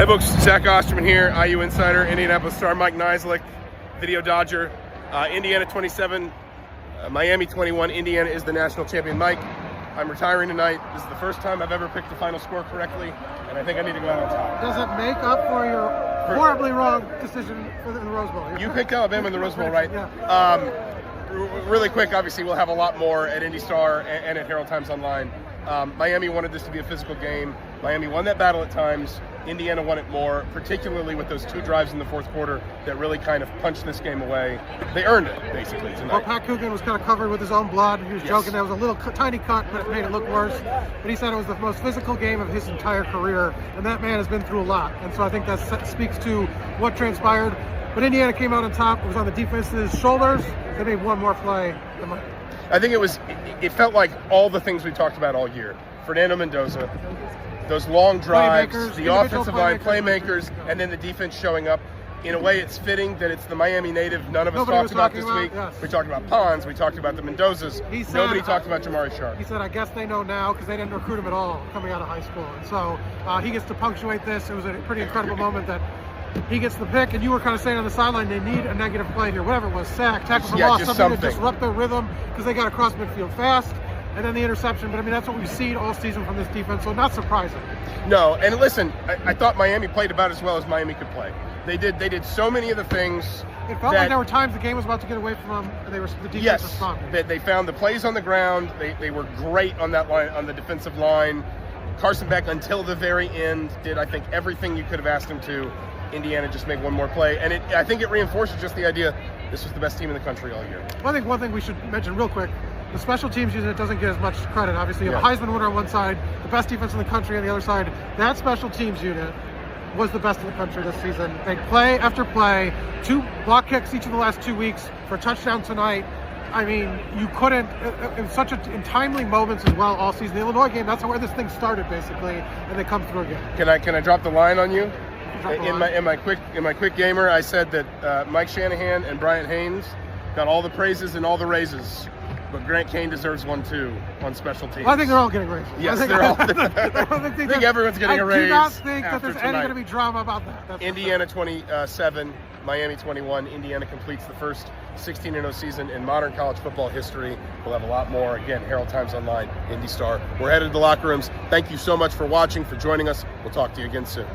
Hey folks, Zach Osterman here, IU Insider, Indianapolis Star, Mike Niziolek, Video Dodger, Indiana 27, Miami 21, Indiana is the national champion. Mike, I'm retiring tonight. This is the first time I've ever picked the final score correctly, and I think I need to go out on top. Does it make up for your horribly wrong decision in the Rose Bowl? You picked Alabama in the Rose Bowl, right? Yeah. Really quick, obviously we'll have a lot more at IndyStar and at Herald Times Online. Miami wanted this to be a physical game. Miami won that battle at times. Indiana won it more, particularly with those two drives in the fourth quarter that really kind of punched this game away. They earned it, basically, tonight. Well, Pat Coogan was kind of covered with his own blood. He was joking that was a little tiny cut, but it made it look worse. But he said it was the most physical game of his entire career, and that man has been through a lot. And so I think that speaks to what transpired. But Indiana came out on top. It was on the defense's shoulders. They made one more play. I think it felt like all the things we talked about all year. Fernando Mendoza, those long drives, the offensive line playmakers, and then the defense showing up. In a way, it's fitting that it's the Miami native none of us talked about this week. Yes. We talked about Pons, we talked about the Mendozas. Nobody talked about Jamari Sharp. He said, I guess they know now because they didn't recruit him at all coming out of high school. And so he gets to punctuate this. It was a pretty incredible moment that he gets the pick, and you were kind of saying on the sideline they need a negative play here, whatever it was, sack, tackle for loss, something to disrupt their rhythm because they got across midfield fast, and then the interception. But I mean, that's what we've seen all season from this defense, so not surprising. No, and listen, I thought Miami played about as well as Miami could play. They did so many of the things. It felt like there were times the game was about to get away from them, and the defense responded. They found the plays on the ground. They were great on that line, on the defensive line. Carson Beck, until the very end, did, I think, everything you could have asked him to. Indiana just made one more play, and I think it reinforces just the idea this was the best team in the country all year. Well, I think one thing we should mention real quick, the special teams unit doesn't get as much credit. Obviously, you have a Heisman winner on one side, the best defense in the country on the other side. That special teams unit was the best in the country this season. They play after play, 2 block kicks each of the last 2 weeks for a touchdown tonight. I mean, you couldn't, in timely moments as well all season. The Illinois game, that's where this thing started basically, and they come through again. Can I drop the line on you? In my quick gamer, I said that Mike Shanahan and Bryant Haynes got all the praises and all the raises, but Grant Kane deserves one too on special teams. Well, I think they're all getting raises. Yes, they're all. I think everyone's getting a raise. I do not think that there's any going to be drama about that. That's Indiana 27, Miami 21. Indiana completes the first 16-0 season in modern college football history. We'll have a lot more. Again, Herald Times Online, IndyStar. We're headed to the locker rooms. Thank you so much for watching, for joining us. We'll talk to you again soon.